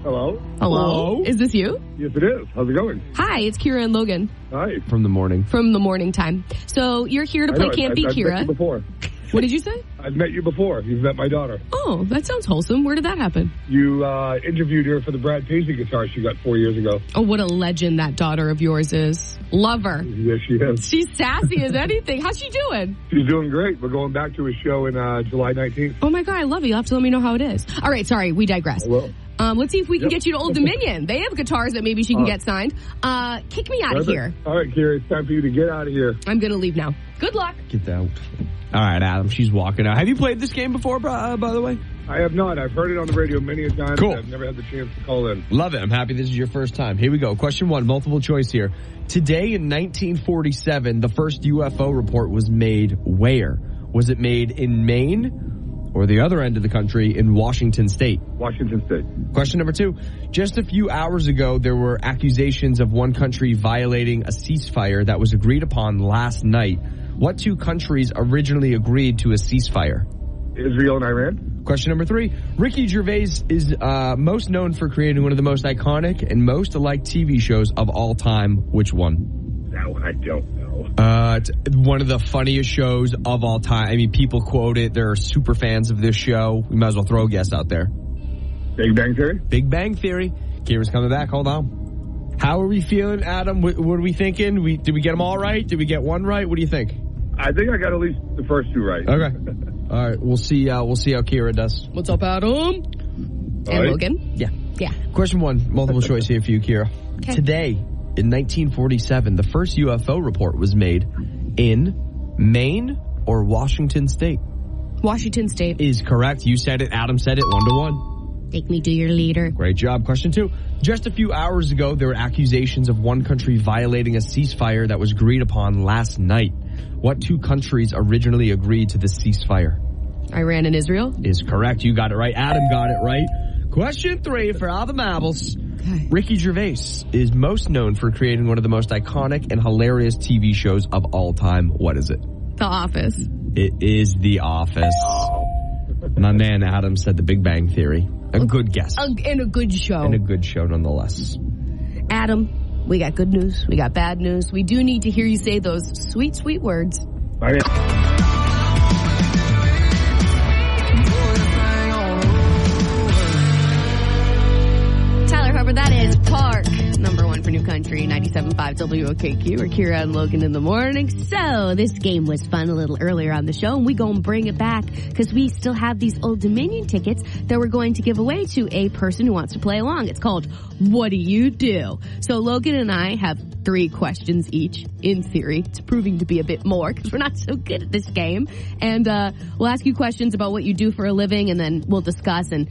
Hello. Hello? Is this you? Yes, it is. How's it going? Hi, it's Kira and Logan Hi. From the morning. from the morning time. So you're here to play Can't Beat I've met you Kira. before. What did you say? I've met you before. You've met my daughter. Oh, that sounds wholesome. Where did that happen? You interviewed her for the Brad Paisley guitar she got 4 years ago. Oh, what a legend that daughter of yours is. Love her. Yes, she is. She's sassy as anything. How's she doing? She's doing great. We're going back to a show in July 19th. Oh my God, I love you. You'll have to let me know how it is. All right, sorry, we digress. I will. Let's see if we can get you to Old Dominion. They have guitars that maybe she can get signed. Kick me out of here. All right, Kira, it's time for you to get out of here. I'm going to leave now. Good luck. Get out. All right, Adam, she's walking out. Have you played this game before, by the way? I have not. I've heard it on the radio many a time. Cool. But I've never had the chance to call in. Love it. I'm happy this is your first time. Here we go. Question 1, multiple choice here. Today in 1947, the first UFO report was made where? Was it made in Maine or the other end of the country in Washington State? Washington State. Question number 2. Just a few hours ago, there were accusations of one country violating a ceasefire that was agreed upon last night. What two countries originally agreed to a ceasefire? Israel and Iran. Question number 3. Ricky Gervais is most known for creating one of the most iconic and most liked TV shows of all time. Which one? That one I don't know. It's one of the funniest shows of all time. I mean, people quote it. They're super fans of this show. We might as well throw a guess out there. Big Bang Theory? Big Bang Theory. Kira's coming back. Hold on. How are we feeling, Adam? What are we thinking? Did we get them all right? Did we get one right? What do you think? I think I got at least the first two right. Okay. All right. We'll see how Kira does. What's up, Adam? And right. Logan? Yeah. Yeah. Question 1, multiple choice here for you, Kira. Okay. Today, in 1947, the first UFO report was made in Maine or Washington State. Washington State. Is correct. You said it. Adam said it. 1-1. Take me to your leader. Great job. Question 2. Just a few hours ago, there were accusations of one country violating a ceasefire that was agreed upon last night. What two countries originally agreed to the ceasefire? Iran and Israel? Is correct. You got it right. Adam got it right. Question 3 for all the marbles. Okay. Ricky Gervais is most known for creating one of the most iconic and hilarious TV shows of all time. What is it? The Office. It is The Office. My man Adam said The Big Bang Theory. A good guess. And a good show. And a good show nonetheless. Adam, we got good news. We got bad news. We do need to hear you say those sweet, sweet words. All right. Tyler Hubbard, that is Park. Number 1 for New Country, 97.5 WOKQ. We're Kira and Logan in the morning. So this game was fun a little earlier on the show, and we gonna bring it back because we still have these Old Dominion tickets that we're going to give away to a person who wants to play along. It's called What Do You Do? So Logan and I have 3 questions each. In theory, it's proving to be a bit more because we're not so good at this game. And we'll ask you questions about what you do for a living, and then we'll discuss and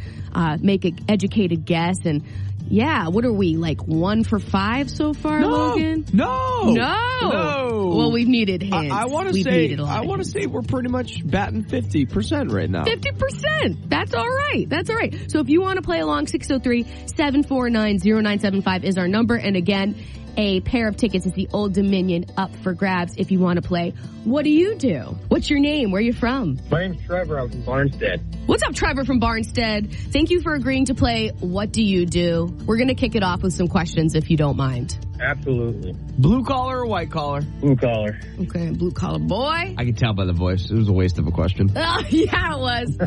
make an educated guess. And yeah, what are we, like 1 for 5 so far, Logan? No. Well, we've needed hints. I want We've needed a lot to of hints. say we're pretty much batting 50% right now. 50%. That's all right. That's all right. So if you want to play along, 603-749-0975 is our number. And again, a pair of tickets is the Old Dominion up for grabs if you want to play. What do you do? What's your name? Where are you from? My name's Trevor. I'm from Barnstead. What's up, Trevor from Barnstead? Thank you for agreeing to play What Do You Do? We're going to kick it off with some questions if you don't mind. Absolutely. Blue collar or white collar? Blue collar. Okay, blue collar boy. I can tell by the voice. It was a waste of a question. Oh, yeah, it was.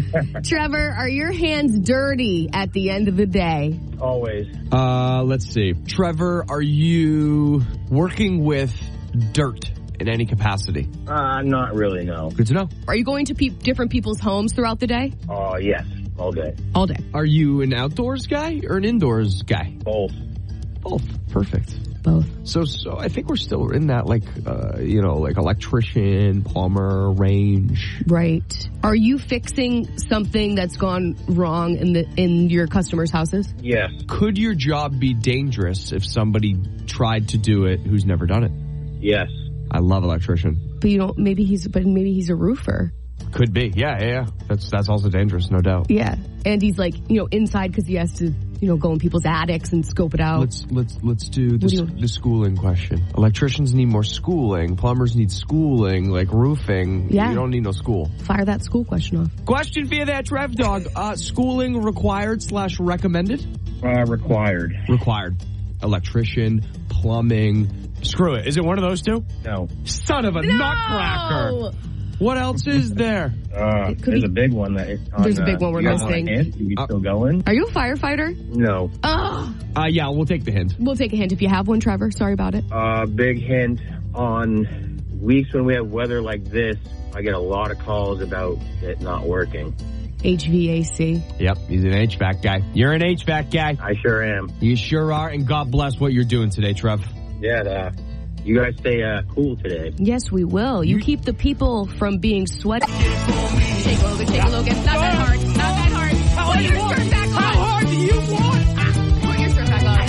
Trevor, are your hands dirty at the end of the day? Always. Let's see. Trevor, are you working with dirt in any capacity? Not really, no. Good to know. Are you going to different people's homes throughout the day? Yes. All day. All day. Are you an outdoors guy or an indoors guy? Both. Both. Perfect. Both. So I think we're still in that, like electrician, plumber range. Right. Are you fixing something that's gone wrong in your customers' houses? Yes. Could your job be dangerous if somebody tried to do it who's never done it? Yes. I love electrician. But maybe he's a roofer. Could be. Yeah. That's also dangerous, no doubt. Yeah. And he's like, inside because he has to, go in people's attics and scope it out. Let's do the schooling question. Electricians need more schooling. Plumbers need schooling, like roofing. Yeah. You don't need no school. Fire that school question off. Question for you there, Trev Dog. Schooling required/recommended? Required. Required. Electrician, plumbing. Screw it. Is it one of those two? No. Son of a nutcracker. What else is there? There's a big one that there's a big one we're missing. You still going? Are you a firefighter? No. Oh. Yeah, we'll take the hint. We'll take a hint if you have one, Trevor. Sorry about it. Big hint. On weeks when we have weather like this, I get a lot of calls about it not working. HVAC. Yep, he's an HVAC guy. You're an HVAC guy. I sure am. You sure are, and God bless what you're doing today, Trev. Yeah, you guys stay cool today. Yes, we will. You keep the people from being sweaty. Shake Logan. Not that hard. Not that hard. Put your shirt back on. How hard do you want? Put your shirt back on.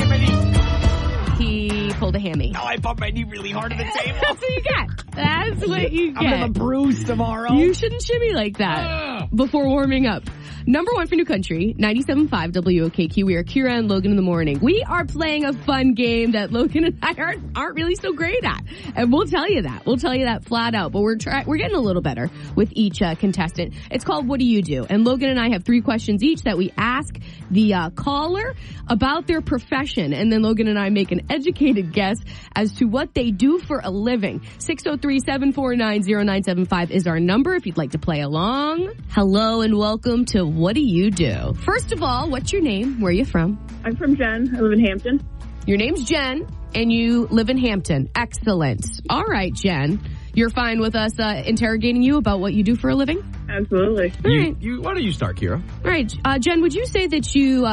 He pulled a hammy. No, I bumped my knee really hard on the table. That's what you get. That's what you get. I'm gonna bruise tomorrow. You shouldn't shimmy like that before warming up. Number one for New Country, 97.5 WOKQ. We are Kira and Logan in the morning. We are playing a fun game that Logan and I aren't really so great at. And we'll tell you that. We'll tell you that flat out. But we're getting a little better with each contestant. It's called What Do You Do? And Logan and I have 3 questions each that we ask the caller about their profession. And then Logan and I make an educated guess as to what they do for a living. 603-749-0975 is our number if you'd like to play along. Hello and welcome to What Do You Do? First of all, what's your name? Where are you from? I'm from Jen. I live in Hampton. Your name's Jen, and you live in Hampton. Excellent. All right, Jen. You're fine with us interrogating you about what you do for a living? Absolutely. All right. Why don't you start, Kira? All right. Jen, would you say that you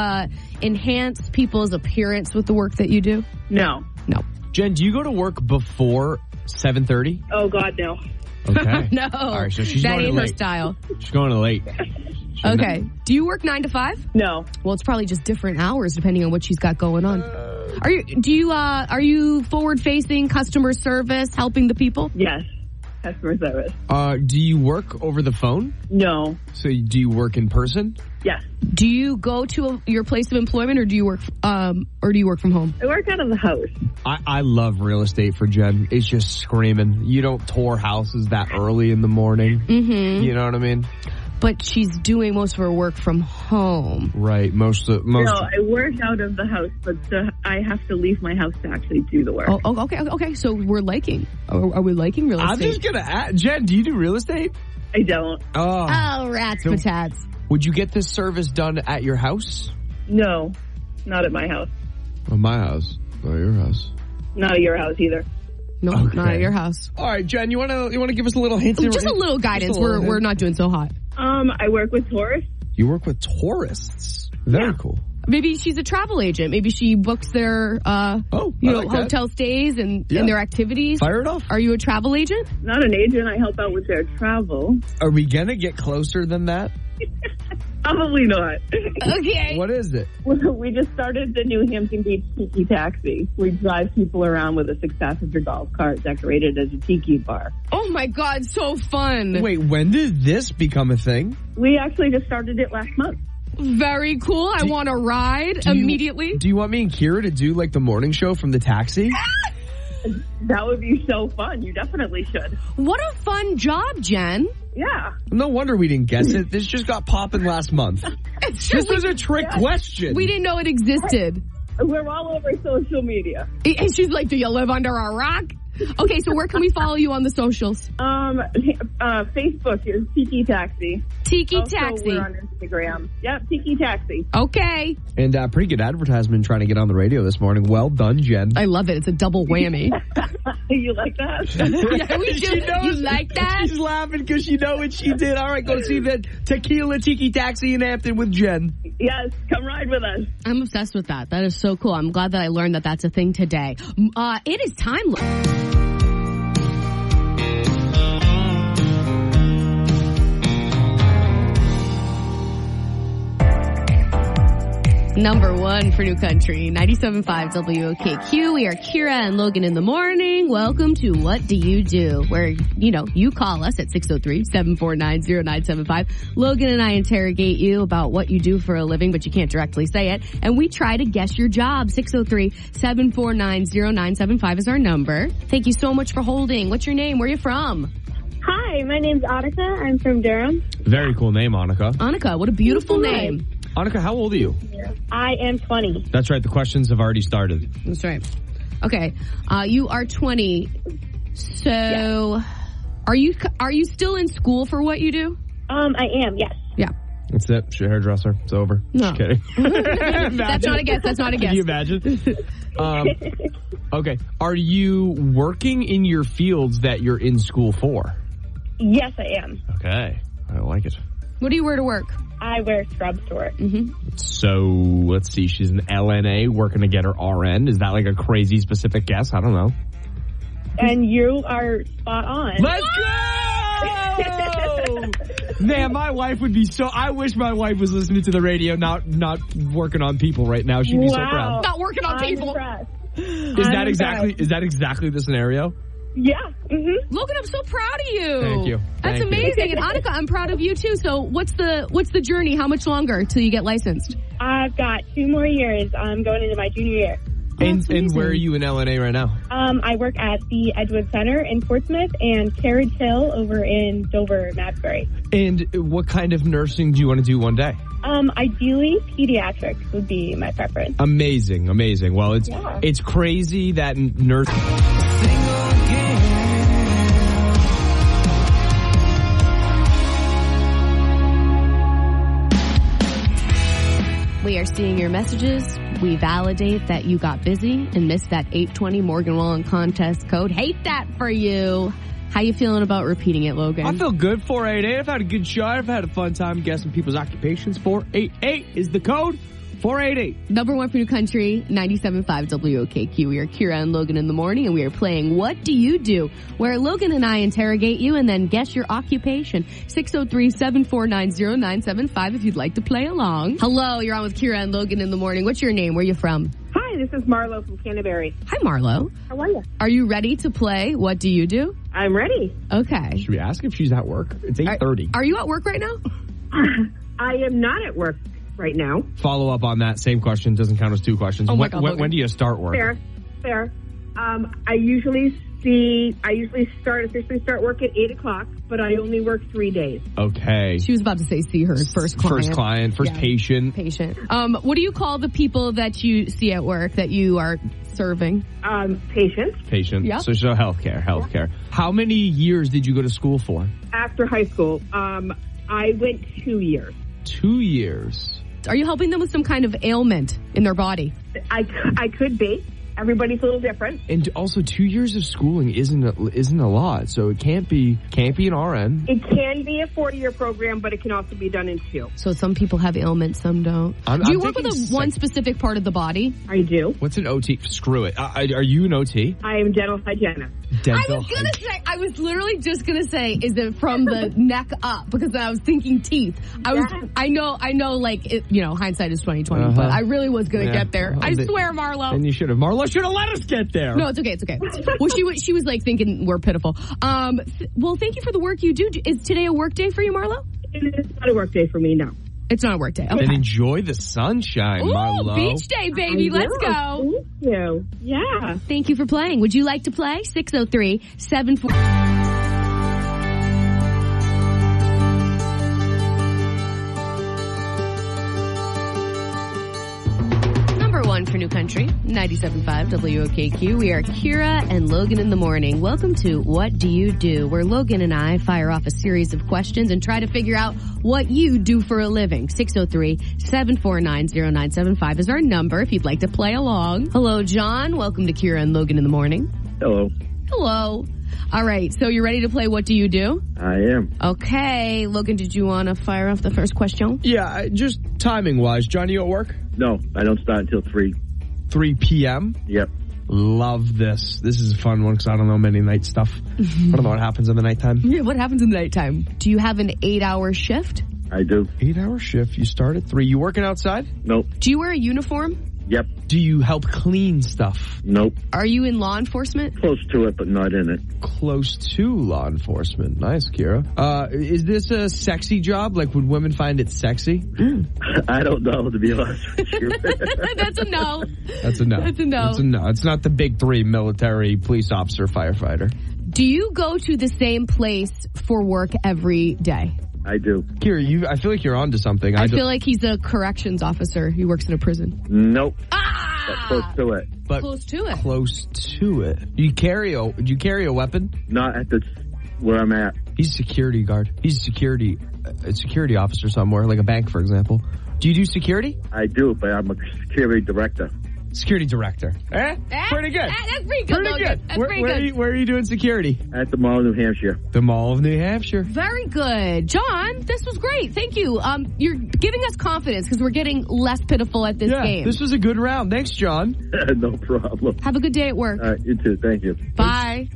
enhance people's appearance with the work that you do? No. No. Jen, do you go to work before 7:30? Oh, God, no. Okay. No. All right, so she's that going ain't to her late. style. She's going to late. Okay. Do you work 9 to 5? No. Well, it's probably just different hours depending on what she's got going on. Are you forward facing, customer service, helping the people? Yes. Customer service. Do you work over the phone? No. So do you work in person? Yes. Do you go to your place of employment or do you work from home? I work out of the house. I love real estate for Jen. It's just screaming. You don't tour houses that early in the morning. Mm-hmm. You know what I mean? But she's doing most of her work from home. Right. Most. No, I work out of the house, but I have to leave my house to actually do the work. Oh, okay. So we're liking. Are we liking real estate? I'm just gonna ask, Jen, do you do real estate? I don't. Oh, rats, patats. Would you get this service done at your house? No, not at my house. At my house. Not your house. Not at your house either. No, Okay. not at your house. All right, Jen, you wanna give us a little hint? Just a little guidance. We're not doing so hot. I work with tourists. You work with tourists. Very cool. Maybe she's a travel agent. Maybe she books their hotel stays and their activities. Fire it off. Are you a travel agent? Not an agent. I help out with their travel. Are we gonna get closer than that? Probably not. Okay. What is it? We just started the New Hampton Beach Tiki Taxi. We drive people around with a 6-passenger golf cart decorated as a tiki bar. Oh my God, so fun. Wait, when did this become a thing? We actually just started it last month. Very cool. I want to ride immediately. Do you want me and Kira to do like the morning show from the taxi? That would be so fun. You definitely should. What a fun job, Jen. Yeah. No wonder we didn't guess it. This just got popping last month. This was a trick question. We didn't know it existed. We're all over social media. And she's like, do you live under a rock? Okay, so where can we follow you on the socials? Facebook is Tiki Taxi. Tiki Also, Taxi. we're on Instagram. Yep, Tiki Taxi. Okay. And pretty good advertisement trying to get on the radio this morning. Well done, Jen. I love it. It's a double whammy. You like that? Yeah, we do. You like that? She's laughing because she knows what she did. All right, go see the Tequila Tiki Taxi in Hampton with Jen. Yes, come ride with us. I'm obsessed with that. That is so cool. I'm glad that I learned that that's a thing today. It is time. Number one for New Country, 97.5 WOKQ. We are Kira and Logan in the morning. Welcome to What Do You Do? Where, you call us at 603-749-0975. Logan and I interrogate you about what you do for a living, but you can't directly say it. And we try to guess your job. 603-749-0975 is our number. Thank you so much for holding. What's your name? Where are you from? Hi, my name's Annika. I'm from Durham. Very cool name, Annika. Annika, what a beautiful name. Annika, how old are you? I am 20. That's right. The questions have already started. That's right. Okay. You are 20. So yes. Are you still in school for what you do? I am, yes. Yeah. That's it. She's a hairdresser. It's over. No. Just kidding. That's not a guess. That's not a guess. Can you imagine? Okay. Are you working in your fields that you're in school for? Yes, I am. Okay. I like it. What do you wear to work? I wear scrubs to work. Mm-hmm. So, let's see. She's an LNA working to get her RN. Is that like a crazy specific guess? I don't know. And you are spot on. Let's go! Man, my wife would be so... I wish my wife was listening to the radio, not working on people right now. She'd be so proud. Not working on people. Is that exactly the scenario? Yeah. Mm-hmm. Logan, I'm so proud of you. Thank you. That's amazing. And Annika, I'm proud of you too. So what's the journey? How much longer till you get licensed? I've got 2 more years. I'm going into my junior year. And where are you in LNA right now? I work at the Edgewood Center in Portsmouth and Carriage Hill over in Dover, Madbury. And what kind of nursing do you want to do one day? Ideally, pediatrics would be my preference. Amazing. Well, it's crazy that nursing... We are seeing your messages. We validate that you got busy and missed that 820 Morgan Wallen contest code. Hate that for you. How you feeling about repeating it, Logan? I feel good. 488. I've had a good shot. I've had a fun time guessing people's occupations. 488 is the code. 488. Number one for New Country, 97.5 WOKQ. We are Kira and Logan in the morning, and we are playing What Do You Do? Where Logan and I interrogate you and then guess your occupation. 603-749-0975 if you'd like to play along. Hello, you're on with Kira and Logan in the morning. What's your name? Where are you from? Hi, this is Marlo from Canterbury. Hi, Marlo. How are you? Are you ready to play What Do You Do? I'm ready. Okay. Should we ask if she's at work? It's 8:30. Are you at work right now? I am not at work right now. Follow up on that. Same question. Doesn't count as 2 questions. Oh my God, when do you start work? Fair. I usually officially start work at 8 o'clock, but I only work 3 days. Okay. She was about to say see her first client. First patient. What do you call the people that you see at work that you are serving? Patients. Patient. Yep. So healthcare. Yeah. How many years did you go to school for? After high school, I went 2 years. 2 years. Are you helping them with some kind of ailment in their body? I could be. Everybody's a little different. And also 2 years of schooling isn't a lot, so it can't be an RN. It can be a 40-year program, but it can also be done in 2. So some people have ailments, some don't. Do you work with one specific part of the body? I do. What's an OT? Screw it. Are you an OT? I am dental hygienist. I was literally just gonna say, is it from the neck up? Because I was thinking teeth. I know, like, hindsight is 20/20, but I really was gonna get there. I swear, Marlo. And you should have. Marlo should have let us get there. No, it's okay. Well, she was like thinking we're pitiful. Well, thank you for the work you do. Is today a work day for you, Marlo? It's not a work day for me, no. It's not a work day. Okay. Then enjoy the sunshine, Marlo. Beach day, baby. Let's go. Thank you. Yeah. Thank you for playing. Would you like to play? 603-74... for New Country, 97.5 WOKQ. We are Kira and Logan in the morning. Welcome to What Do You Do, where Logan and I fire off a series of questions and try to figure out what you do for a living. 603-749-0975 is our number if you'd like to play along. Hello, John. Welcome to Kira and Logan in the morning. Hello. Hello. All right, so you're ready to play What Do You Do? I am. Okay. Logan, did you want to fire off the first question? Yeah, just timing-wise. John, you at work? No, I don't start until 3. 3 p.m.? Yep. Love this. This is a fun one because I don't know many night stuff. I don't know what happens in the nighttime. Yeah, what happens in the nighttime? Do you have an 8-hour shift? I do. 8-hour shift. You start at 3. You working outside? Nope. Do you wear a uniform? Yep. Do you help clean stuff? Nope. Are you in law enforcement? Close to it, but not in it. Close to law enforcement. Nice, Kira. Is this a sexy job? Like, would women find it sexy? I don't know, to be honest with you. That's a no. That's a no. That's a no. That's a no. It's not the big 3: military, police officer, firefighter. Do you go to the same place for work every day? I do. Kira, I feel like you're onto something. I feel like he's a corrections officer. He works in a prison. Nope. But close to it. But close to it. Close to it. Do you carry a weapon? Not at the where I'm at. He's a security guard. He's a security officer somewhere, like a bank, for example. Do you do security? I do, but I'm a security director. Security director. Pretty good. That's pretty good, Logan. That's pretty good. Where are you doing security? At the Mall of New Hampshire. The Mall of New Hampshire. Very good. John, this was great. Thank you. You're giving us confidence because we're getting less pitiful at this game. This was a good round. Thanks, John. No problem. Have a good day at work. You too. Thank you. Bye.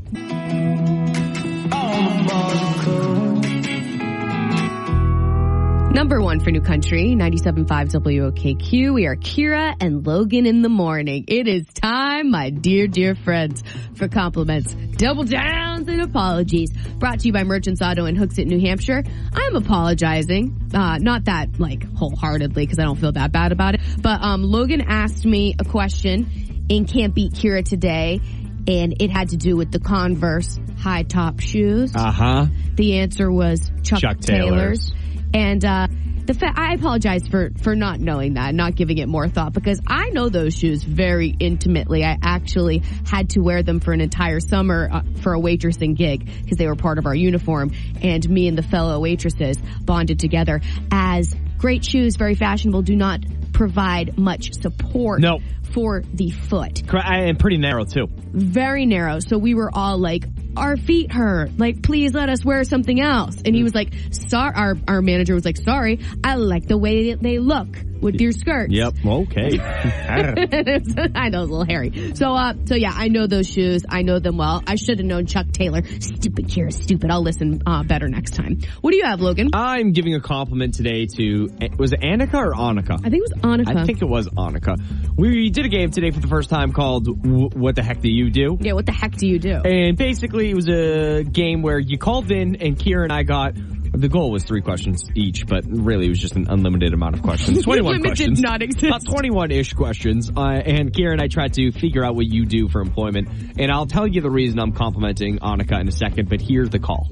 Number 1 for New Country, 97.5 WOKQ. We are Kira and Logan in the morning. It is time, my dear, dear friends, for compliments, double downs, and apologies. Brought to you by Merchants Auto in Hooksett, New Hampshire. I'm apologizing. Not that, wholeheartedly, because I don't feel that bad about it. But Logan asked me a question in Can't Beat Kira today, and it had to do with the Converse high-top shoes. Uh-huh. The answer was Chuck Taylor's. And I apologize for not knowing that, not giving it more thought, because I know those shoes very intimately. I actually had to wear them for an entire summer for a waitressing gig because they were part of our uniform, and me and the fellow waitresses bonded together as great shoes, very fashionable, do not provide much support for the foot. And pretty narrow, too. Very narrow. So we were all like, our feet hurt. Please let us wear something else. And he was like, sorry. Our manager was like, sorry, I like the way they look with your skirts. Yep. Okay. I know, it's a little hairy. So yeah, I know those shoes. I know them well. I should have known Chuck Taylor. Stupid Kira, stupid. I'll listen better next time. What do you have, Logan? I'm giving a compliment today to, was it Annika or Annika? I think it was Annika. I think it was Annika. We did a game today for the first time called What the Heck Do You Do? Yeah, what the heck do you do? And basically it was a game where you called in and Kira and I got, the goal was 3 questions each, but really it was just an unlimited amount of questions. 21 questions. Did not exist. About 21-ish questions. And Kira and I tried to figure out what you do for employment. And I'll tell you the reason I'm complimenting Annika in a second, but here's the call.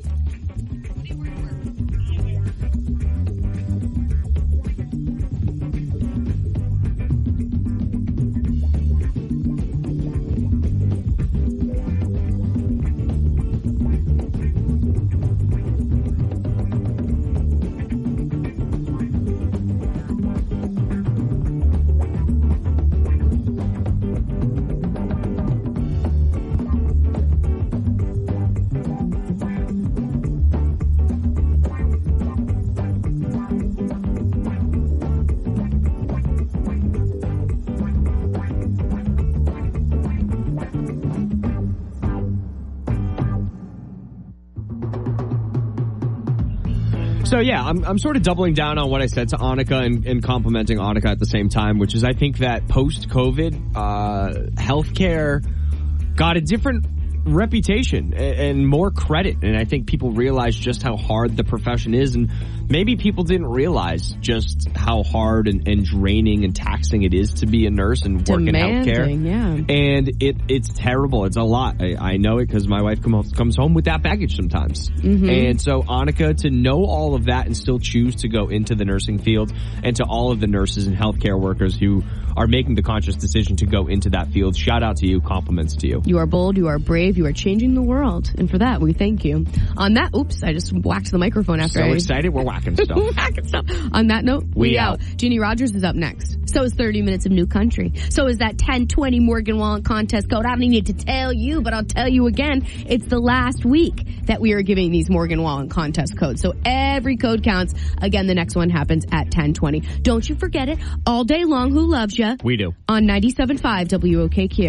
So yeah, I'm sort of doubling down on what I said to Annika and complimenting Annika at the same time, which is I think that post-COVID, healthcare got a different reputation and more credit. And I think people realize just how hard the profession is. And maybe people didn't realize just how hard and draining and taxing it is to be a nurse and work in healthcare. Yeah. And it's terrible. It's a lot. I know it because my wife comes home with that baggage sometimes. Mm-hmm. And so, Annika, to know all of that and still choose to go into the nursing field, and to all of the nurses and healthcare workers who are making the conscious decision to go into that field, shout out to you, compliments to you. You are bold, you are brave, you are changing the world. And for that, we thank you. On that, oops, I just whacked the microphone after So excited, we're whacking stuff. Whacking stuff. On that note, we out. Ginny Rogers is up next. So is 30 Minutes of New Country. So is that 1020 Morgan Wallen contest code. I don't even need to tell you, but I'll tell you again. It's the last week that we are giving these Morgan Wallen contest codes. So every code counts. Again, the next one happens at 1020. Don't you forget it. All day long, who loves you? We do. On 97.5 WOKQ.